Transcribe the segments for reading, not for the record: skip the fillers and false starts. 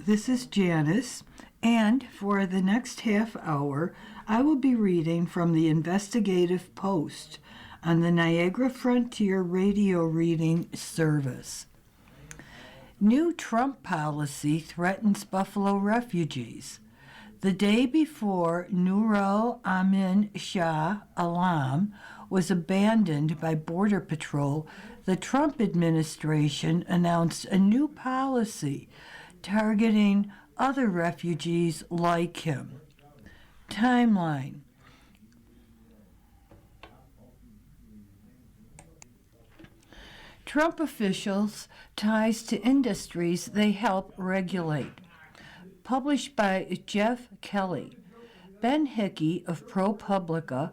This is Janice, and for the next half hour, I will be reading from the Investigative Post on the Niagara Frontier Radio Reading Service. New Trump policy threatens Buffalo refugees. The day before Nur Amin Shah Alam was abandoned by Border Patrol, the Trump administration announced a new policy targeting other refugees like him. Timeline. Trump officials' ties to industries they help regulate. Published by Jeff Kelly. Ben Hickey of ProPublica.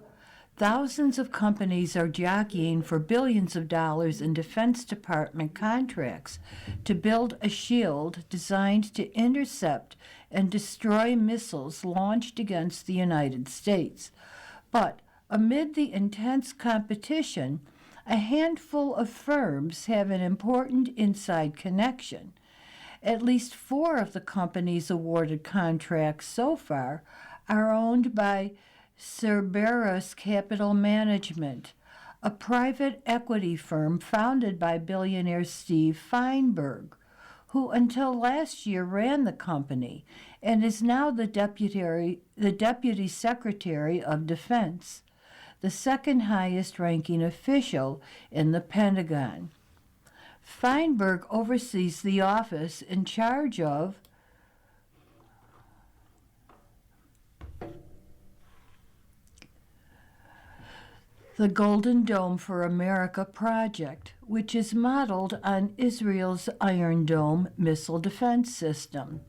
Thousands of companies are jockeying for billions of dollars in Defense Department contracts to build a shield designed to intercept and destroy missiles launched against the United States. But amid the intense competition, a handful of firms have an important inside connection. At least 4 of the companies awarded contracts so far are owned by Cerberus Capital Management, a private equity firm founded by billionaire Steve Feinberg, who until last year ran the company and is now the Deputy Secretary of Defense, the second highest ranking official in the Pentagon. Feinberg oversees the office in charge of the Golden Dome for America project, which is modeled on Israel's Iron Dome missile defense system.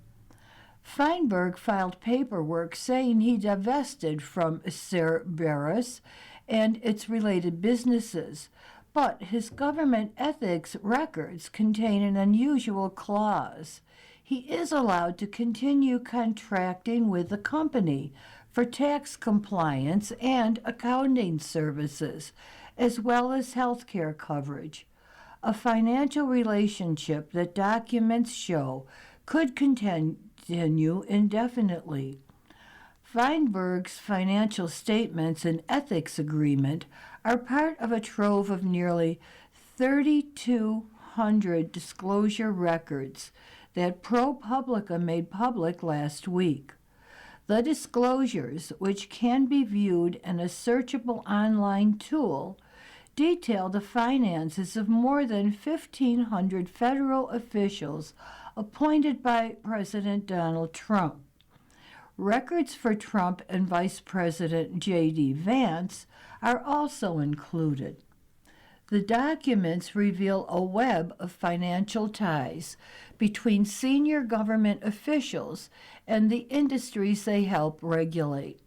Feinberg filed paperwork saying he divested from Cerberus and its related businesses, but his government ethics records contain an unusual clause. He is allowed to continue contracting with the company for tax compliance and accounting services, as well as health care coverage, a financial relationship that documents show could continue indefinitely. Feinberg's financial statements and ethics agreement are part of a trove of nearly 3,200 disclosure records that ProPublica made public last week. The disclosures, which can be viewed in a searchable online tool, detail the finances of more than 1,500 federal officials appointed by President Donald Trump. Records for Trump and Vice President J.D. Vance are also included. The documents reveal a web of financial ties between senior government officials and the industries they help regulate.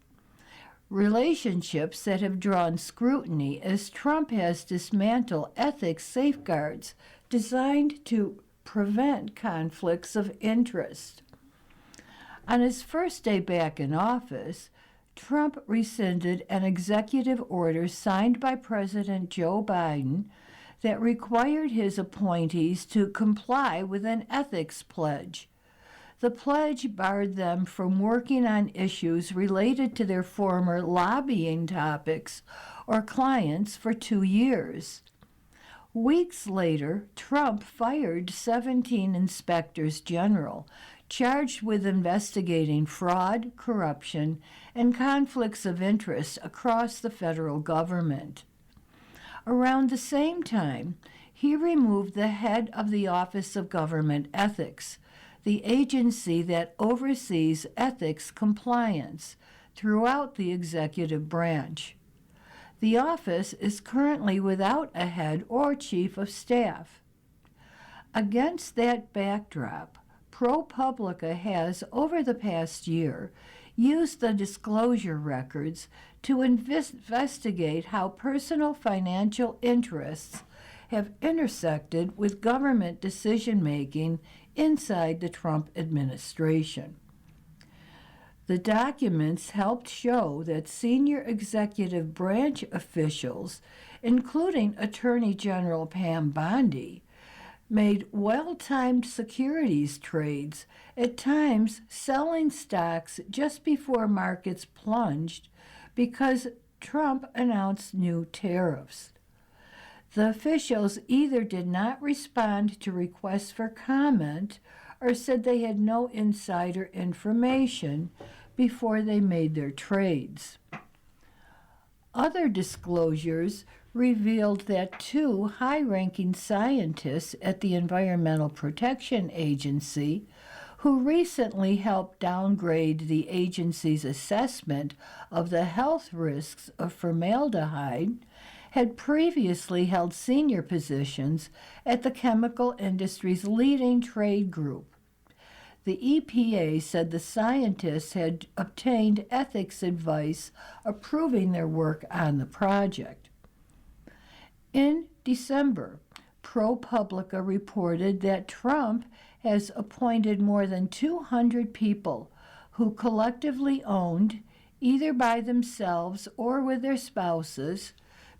Relationships that have drawn scrutiny as Trump has dismantled ethics safeguards designed to prevent conflicts of interest. On his first day back in office, Trump rescinded an executive order signed by President Joe Biden that required his appointees to comply with an ethics pledge. The pledge barred them from working on issues related to their former lobbying topics or clients for 2 years. Weeks later, Trump fired 17 inspectors general charged with investigating fraud, corruption, and conflicts of interest across the federal government. Around the same time, he removed the head of the Office of Government Ethics, the agency that oversees ethics compliance throughout the executive branch. The office is currently without a head or chief of staff. Against that backdrop, ProPublica has, over the past year, used the disclosure records to investigate how personal financial interests have intersected with government decision-making inside the Trump administration. The documents helped show that senior executive branch officials, including Attorney General Pam Bondi, made well-timed securities trades, at times selling stocks just before markets plunged because Trump announced new tariffs. The officials either did not respond to requests for comment or said they had no insider information before they made their trades. Other disclosures revealed that two high-ranking scientists at the Environmental Protection Agency, who recently helped downgrade the agency's assessment of the health risks of formaldehyde, had previously held senior positions at the chemical industry's leading trade group. The EPA said the scientists had obtained ethics advice approving their work on the project. In December, ProPublica reported that Trump has appointed more than 200 people who collectively owned, either by themselves or with their spouses,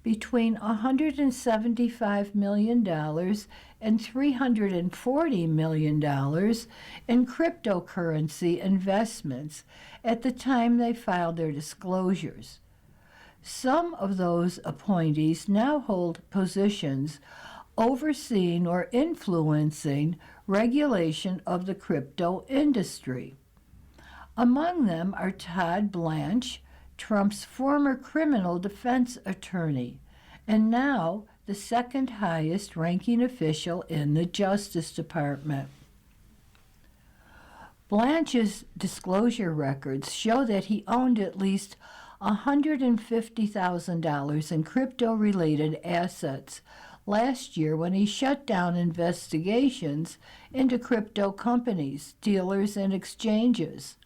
between $175 million and $340 million in cryptocurrency investments at the time they filed their disclosures. Some of those appointees now hold positions overseeing or influencing regulation of the crypto industry. Among them are Todd Blanche, Trump's former criminal defense attorney, and now the second highest ranking official in the Justice Department. Blanche's disclosure records show that he owned at least $150,000 in crypto-related assets last year when he shut down investigations into crypto companies, dealers, and exchanges.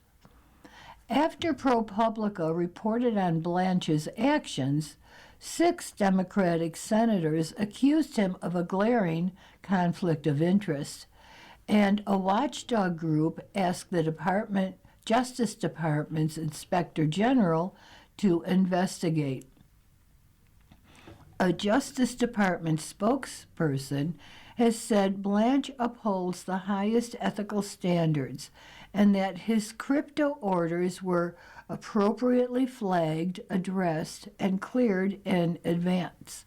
After ProPublica reported on Blanche's actions, 6 Democratic senators accused him of a glaring conflict of interest, and a watchdog group asked the Justice Department's Inspector General to investigate. A Justice Department spokesperson has said Blanche upholds the highest ethical standards and that his crypto orders were appropriately flagged, addressed, and cleared in advance.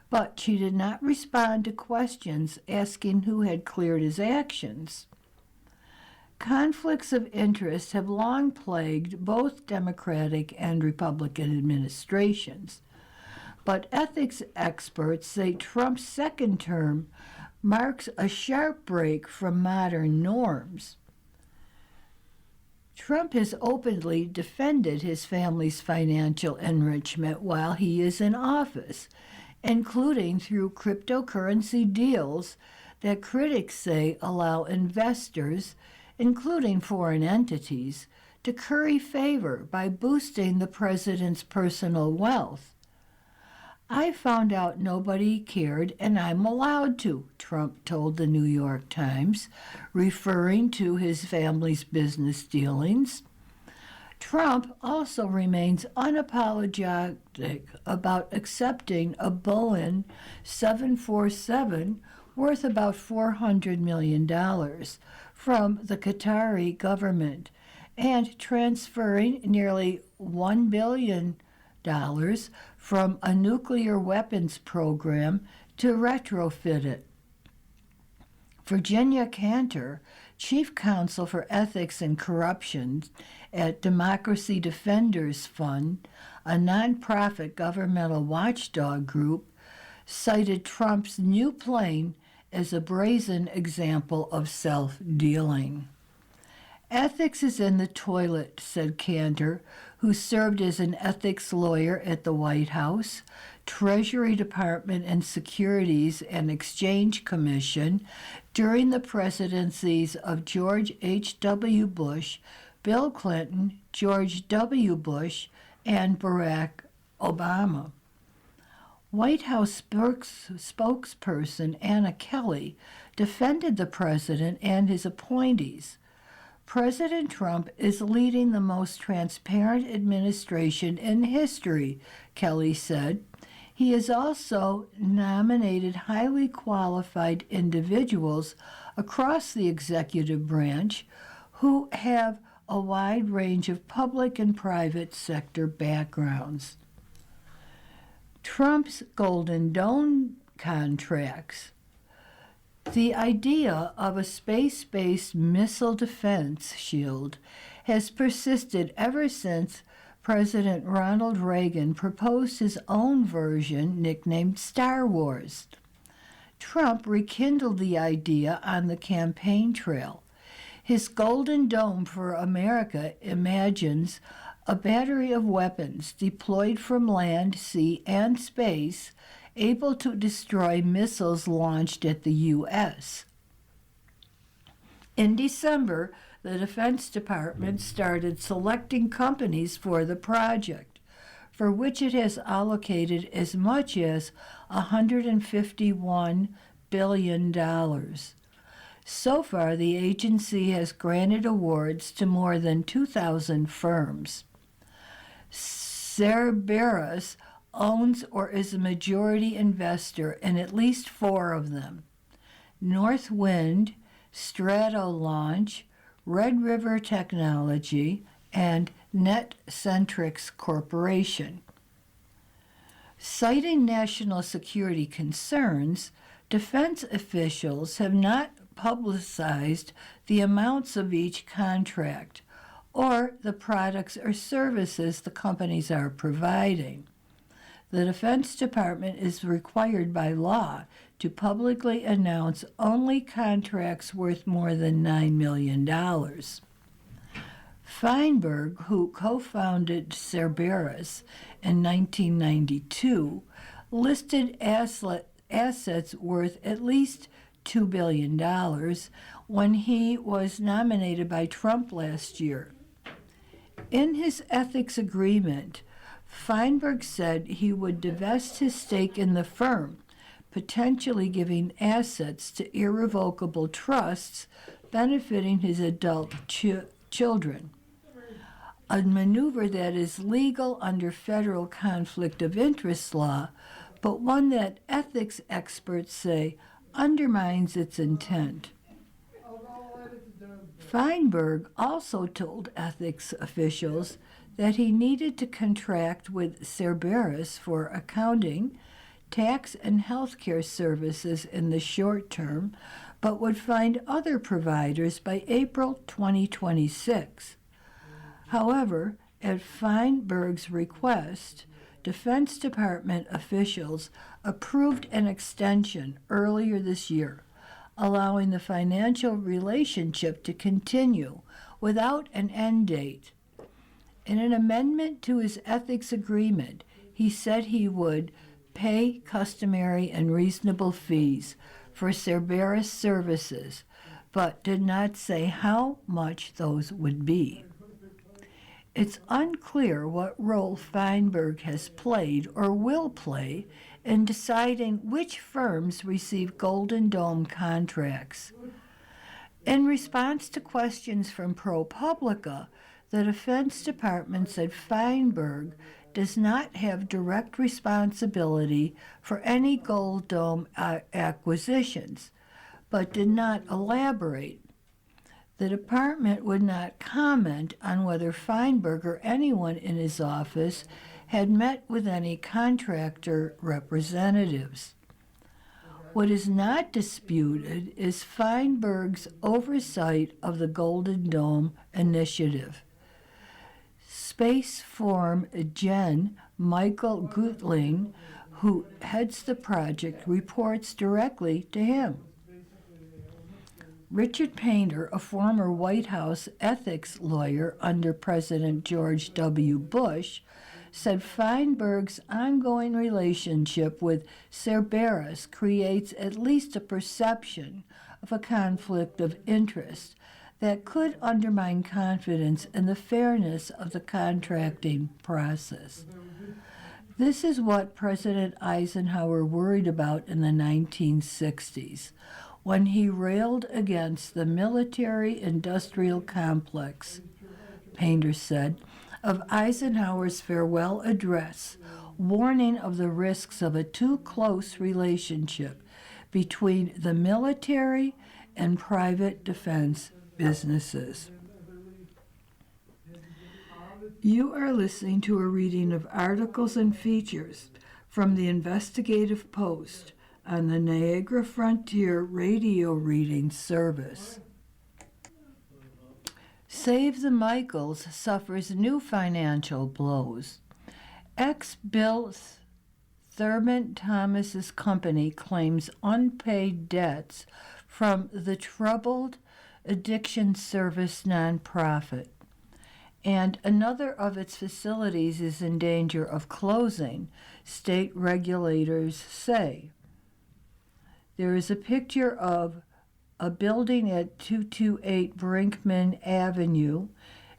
But she did not respond to questions asking who had cleared his actions. Conflicts of interest have long plagued both Democratic and Republican administrations, but ethics experts say Trump's second term marks a sharp break from modern norms. Trump has openly defended his family's financial enrichment while he is in office, including through cryptocurrency deals that critics say allow investors, including foreign entities, to curry favor by boosting the president's personal wealth. I found out nobody cared, and I'm allowed to, Trump told the New York Times, referring to his family's business dealings. Trump also remains unapologetic about accepting a Boeing 747 worth about $400 million from the Qatari government and transferring nearly $1 billion from a nuclear weapons program to retrofit it. Virginia Cantor, chief counsel for ethics and corruption at Democracy Defenders Fund, a nonprofit governmental watchdog group, cited Trump's new plane as a brazen example of self-dealing. Ethics is in the toilet, said Cantor, who served as an ethics lawyer at the White House, Treasury Department, and Securities and Exchange Commission during the presidencies of George H.W. Bush, Bill Clinton, George W. Bush, and Barack Obama. White House spokesperson Anna Kelly defended the president and his appointees. President Trump is leading the most transparent administration in history, Kelly said. He has also nominated highly qualified individuals across the executive branch who have a wide range of public and private sector backgrounds. Trump's Golden Dome contracts. The idea of a space-based missile defense shield has persisted ever since President Ronald Reagan proposed his own version, nicknamed Star Wars. Trump rekindled the idea on the campaign trail. His Golden Dome for America imagines a battery of weapons deployed from land, sea, and space, able to destroy missiles launched at the U.S. In December, the Defense Department started selecting companies for the project, for which it has allocated as much as $151 billion. So far, the agency has granted awards to more than 2,000 firms. Cerberus owns or is a majority investor in at least 4 of them: Northwind, Stratolaunch, Red River Technology, and NetCentrics Corporation. Citing national security concerns, defense officials have not publicized the amounts of each contract or the products or services the companies are providing. The Defense Department is required by law to publicly announce only contracts worth more than $9 million. Feinberg, who co-founded Cerberus in 1992, listed assets worth at least $2 billion when he was nominated by Trump last year. In his ethics agreement, Feinberg said he would divest his stake in the firm, potentially giving assets to irrevocable trusts benefiting his adult children. A maneuver that is legal under federal conflict of interest law, but one that ethics experts say undermines its intent. Feinberg also told ethics officials that he needed to contract with Cerberus for accounting, tax, and health care services in the short term, but would find other providers by April 2026. However, at Feinberg's request, Defense Department officials approved an extension earlier this year, allowing the financial relationship to continue without an end date. In an amendment to his ethics agreement, he said he would pay customary and reasonable fees for Cerberus services, but did not say how much those would be. It's unclear what role Feinberg has played or will play in deciding which firms receive Golden Dome contracts. In response to questions from ProPublica, the Defense Department said Feinberg does not have direct responsibility for any Gold Dome acquisitions, but did not elaborate. The department would not comment on whether Feinberg or anyone in his office had met with any contractor representatives. What is not disputed is Feinberg's oversight of the Golden Dome initiative. Space Forum Gen Michael Gutling, who heads the project, reports directly to him. Richard Painter, a former White House ethics lawyer under President George W. Bush, said Feinberg's ongoing relationship with Cerberus creates at least a perception of a conflict of interest that could undermine confidence in the fairness of the contracting process. This is what President Eisenhower worried about in the 1960s, when he railed against the military-industrial complex, Painter said, of Eisenhower's farewell address, warning of the risks of a too close relationship between the military and private defense businesses. You are listening to a reading of articles and features from the Investigative Post on the Niagara Frontier Radio Reading Service. Save the Michaels suffers new financial blows. Ex-Bill Thurman Thomas's company claims unpaid debts from the troubled addiction service nonprofit, and another of its facilities is in danger of closing, state regulators say. There is a picture of a building at 228 Brinkman Avenue.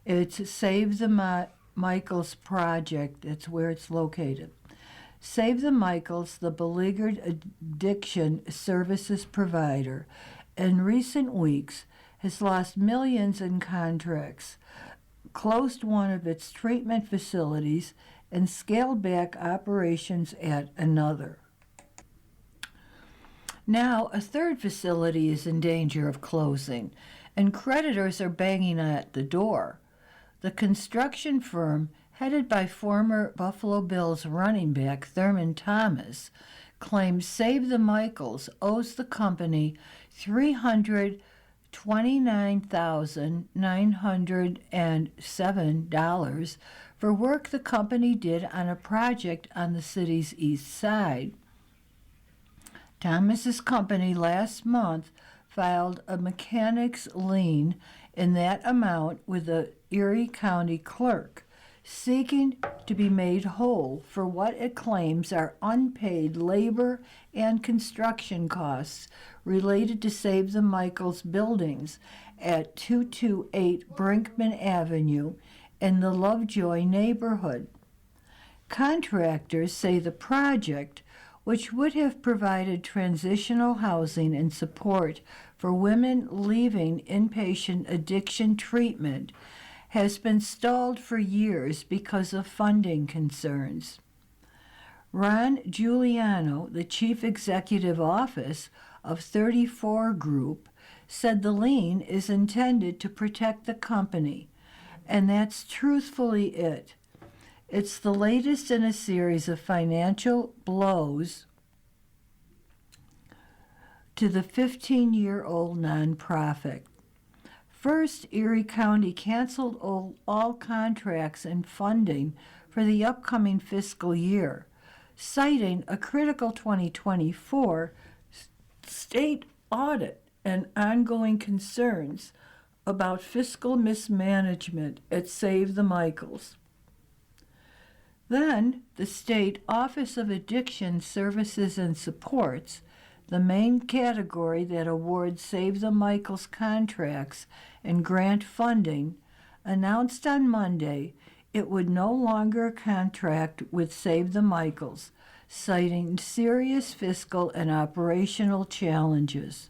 It's Save the Michaels Project. That's where it's located. Save the Michaels, the beleaguered addiction services provider, in recent weeks has lost millions in contracts, closed one of its treatment facilities, and scaled back operations at another. Now, a third facility is in danger of closing, and creditors are banging at the door. The construction firm, headed by former Buffalo Bills running back Thurman Thomas, claims Save the Michaels owes the company $329,907 for work the company did on a project on the city's east side. Thomas's company last month filed a mechanics lien in that amount with the Erie County clerk, seeking to be made whole for what it claims are unpaid labor and construction costs related to Save the Michaels buildings at 228 Brinkman Avenue in the Lovejoy neighborhood. Contractors say the project, which would have provided transitional housing and support for women leaving inpatient addiction treatment, has been stalled for years because of funding concerns. Ron Giuliano, the chief executive office of 34 Group, said the lien is intended to protect the company, and that's truthfully it. It's the latest in a series of financial blows to the 15-year-old nonprofit. First, Erie County canceled all contracts and funding for the upcoming fiscal year, citing a critical 2024 state audit and ongoing concerns about fiscal mismanagement at Save the Michaels. Then, the State Office of Addiction Services and Supports, the main category that awards Save the Michaels contracts and grant funding, announced on Monday it would no longer contract with Save the Michaels, citing serious fiscal and operational challenges.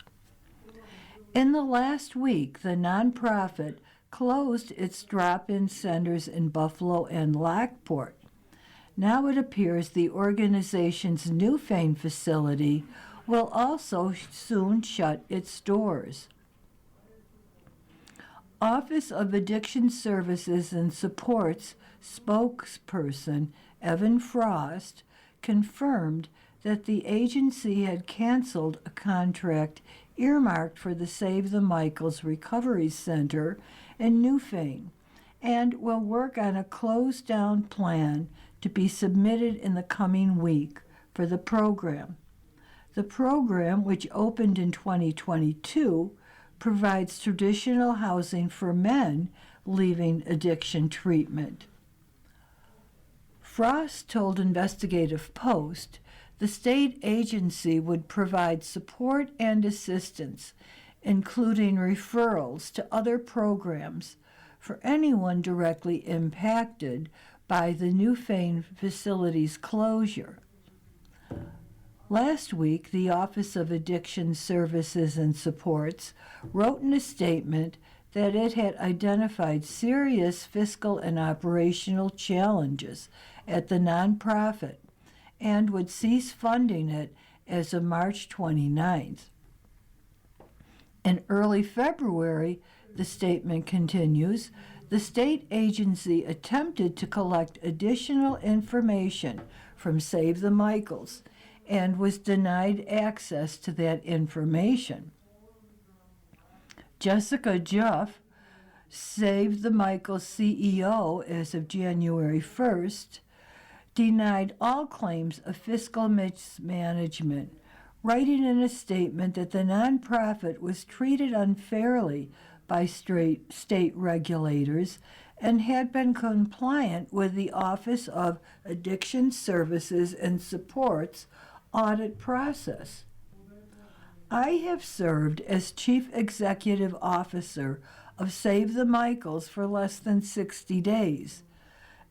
In the last week, the nonprofit closed its drop-in centers in Buffalo and Lockport. Now it appears the organization's Newfane facility will also soon shut its doors. Office of Addiction Services and Supports spokesperson Evan Frost confirmed that the agency had canceled a contract earmarked for the Save the Michaels Recovery Center in Newfane and will work on a closed-down plan to be submitted in the coming week for the program. The program, which opened in 2022, provides traditional housing for men leaving addiction treatment. Frost told Investigative Post the state agency would provide support and assistance, including referrals to other programs for anyone directly impacted by the Newfane facility's closure. Last week, the Office of Addiction Services and Supports wrote in a statement that it had identified serious fiscal and operational challenges at the nonprofit and would cease funding it as of March 29th. In early February, the statement continues, the state agency attempted to collect additional information from Save the Michaels and was denied access to that information. Jessica Juff, Save the Michaels CEO as of January 1st, denied all claims of fiscal mismanagement, writing in a statement that the nonprofit was treated unfairly by state regulators and had been compliant with the Office of Addiction Services and Support's audit process. I have served as Chief Executive Officer of Save the Michaels for less than 60 days.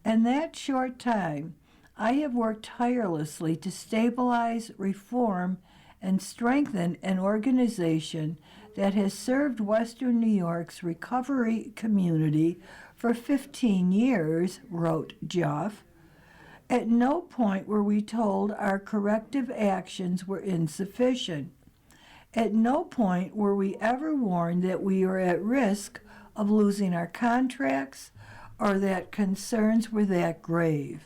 In that short time, I have worked tirelessly to stabilize, reform, and strengthen an organization that has served Western New York's recovery community for 15 years, wrote Joff. At no point were we told our corrective actions were insufficient. At no point were we ever warned that we were at risk of losing our contracts or that concerns were that grave.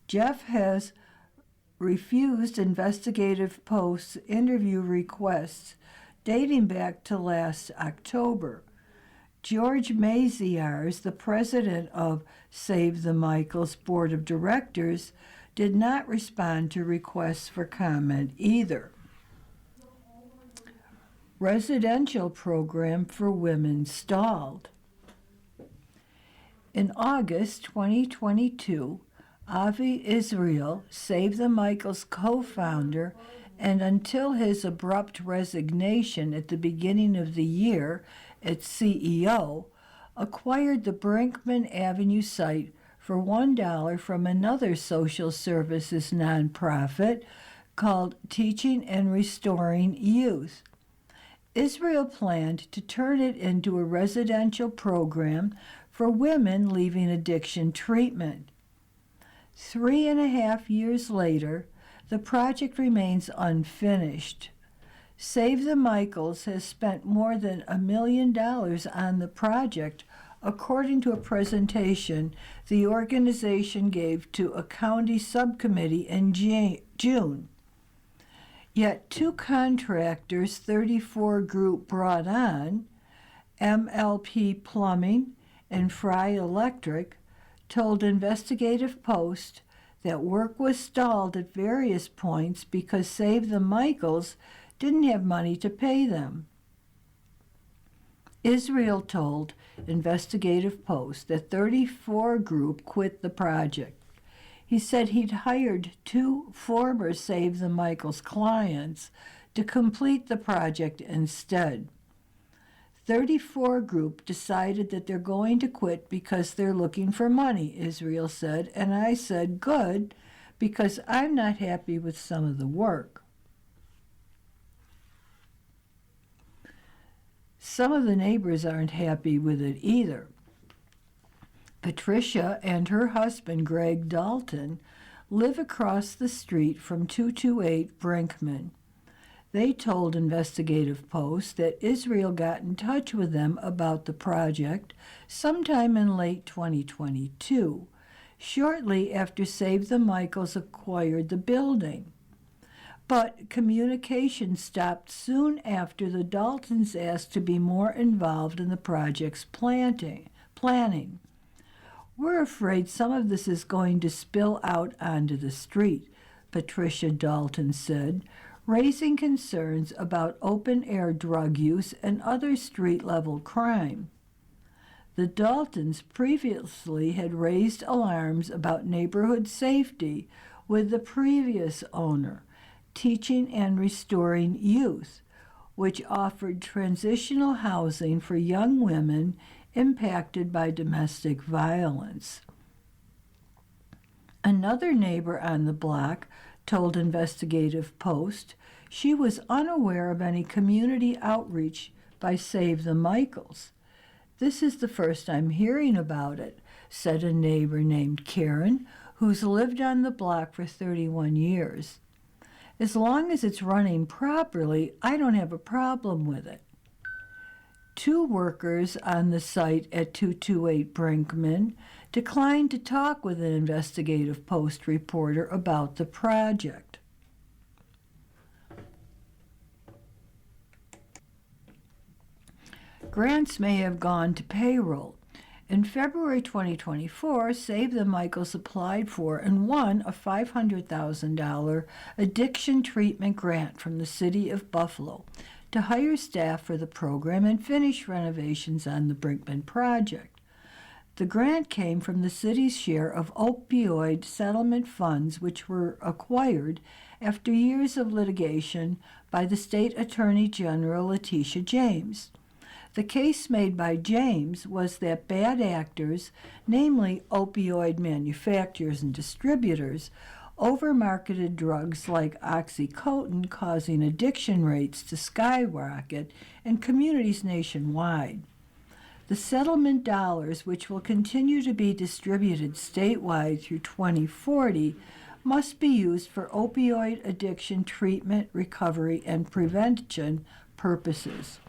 Jeff has refused Investigative Post's interview requests dating back to last October. George Maziarz, the president of Save the Michaels Board of Directors, did not respond to requests for comment either. Residential program for women stalled. In August 2022, Avi Israel, Save the Michaels co-founder, and until his abrupt resignation at the beginning of the year as CEO, acquired the Brinkman Avenue site for $1 from another social services nonprofit called Teaching and Restoring Youth. Israel planned to turn it into a residential program for women leaving addiction treatment. 3.5 years later, the project remains unfinished. Save the Michaels has spent more than $1 million on the project, according to a presentation the organization gave to a county subcommittee in June. Yet two contractors 34 Group brought on, MLP Plumbing and Fry Electric, told Investigative Post that work was stalled at various points because Save the Michaels didn't have money to pay them. Israel told Investigative Post that 34 Group quit the project. He said he'd hired two former Save the Michaels clients to complete the project instead. 34 Group decided that they're going to quit because they're looking for money, Israel said, and I said, good, because I'm not happy with some of the work. Some of the neighbors aren't happy with it either. Patricia and her husband, Greg Dalton, live across the street from 228 Brinkman. They told Investigative Post that Israel got in touch with them about the project sometime in late 2022, shortly after Save the Michaels acquired the building. But communication stopped soon after the Daltons asked to be more involved in the project's planning. We're afraid some of this is going to spill out onto the street, Patricia Dalton said, raising concerns about open-air drug use and other street-level crime. The Daltons previously had raised alarms about neighborhood safety with the previous owner, Teaching and Restoring Youth, which offered transitional housing for young women impacted by domestic violence. Another neighbor on the block told Investigative Post she was unaware of any community outreach by Save the Michaels. This is the first I'm hearing about it, said a neighbor named Karen, who's lived on the block for 31 years. As long as it's running properly, I don't have a problem with it. 2 workers on the site at 228 Brinkman declined to talk with an Investigative Post reporter about the project. Grants may have gone to payroll. In February 2024, Save the Michaels applied for and won a $500,000 addiction treatment grant from the City of Buffalo to hire staff for the program and finish renovations on the Brinkman project. The grant came from the city's share of opioid settlement funds, which were acquired after years of litigation by the State Attorney General Letitia James. The case made by James was that bad actors, namely opioid manufacturers and distributors, overmarketed drugs like OxyContin, causing addiction rates to skyrocket in communities nationwide. The settlement dollars, which will continue to be distributed statewide through 2040, must be used for opioid addiction treatment, recovery, and prevention purposes.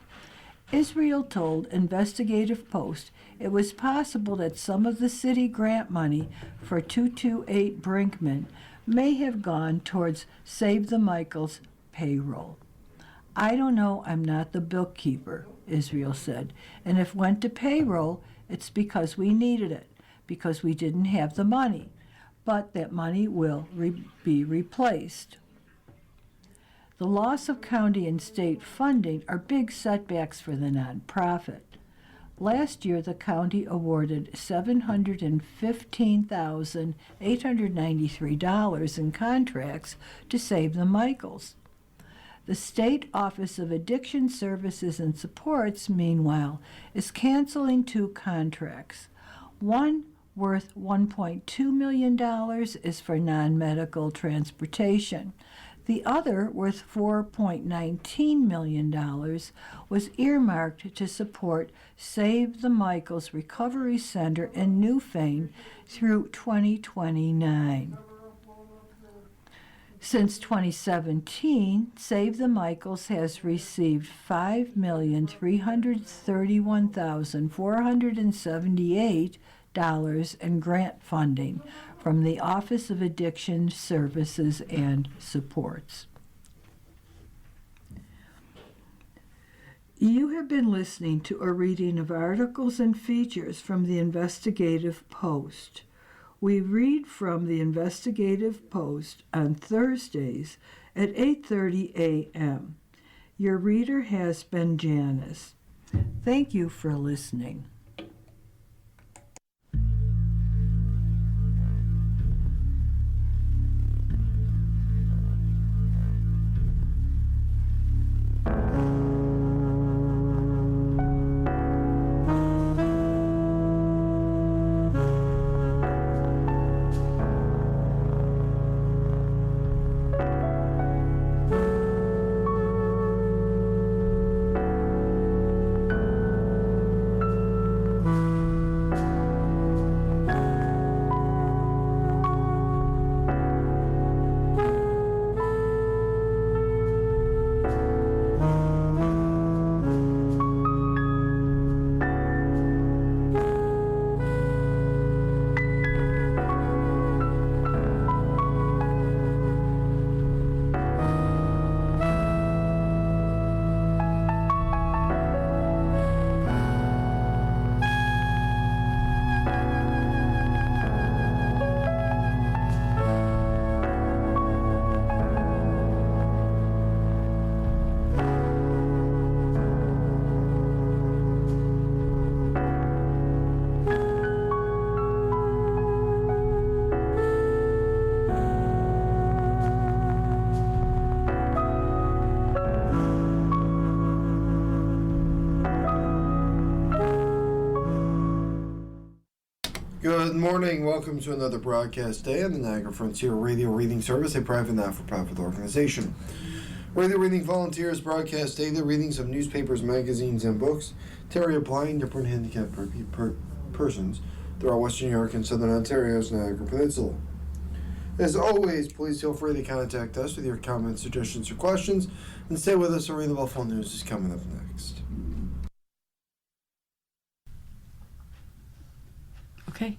Israel told Investigative Post it was possible that some of the city grant money for 228 Brinkman may have gone towards Save the Michaels payroll. I don't know, I'm not the bookkeeper, Israel said, and if went to payroll, it's because we needed it, because we didn't have the money, but that money will be replaced. The loss of county and state funding are big setbacks for the nonprofit. Last year, the county awarded $715,893 in contracts to Save the Michaels. The State Office of Addiction Services and Supports, meanwhile, is canceling 2 contracts. One, worth $1.2 million, is for non-medical transportation. The other, worth $4.19 million, was earmarked to support Save the Michaels Recovery Center in Newfane through 2029. Since 2017, Save the Michaels has received $5,331,478 in grant funding from the Office of Addiction Services and Supports. You have been listening to a reading of articles and features from the Investigative Post. We read from the Investigative Post on Thursdays at 8:30 a.m. Your reader has been Janice. Thank you for listening. Good morning. Welcome to another broadcast day on the Niagara Frontier Radio Reading Service, a private not-for-profit organization. Radio Reading volunteers broadcast daily readings of newspapers, magazines, and books to area blind, different handicapped persons throughout Western New York and Southern Ontario's Niagara Peninsula. As always, please feel free to contact us with your comments, suggestions, or questions. And stay with us, or Read the Buffalo News is coming up next. Okay.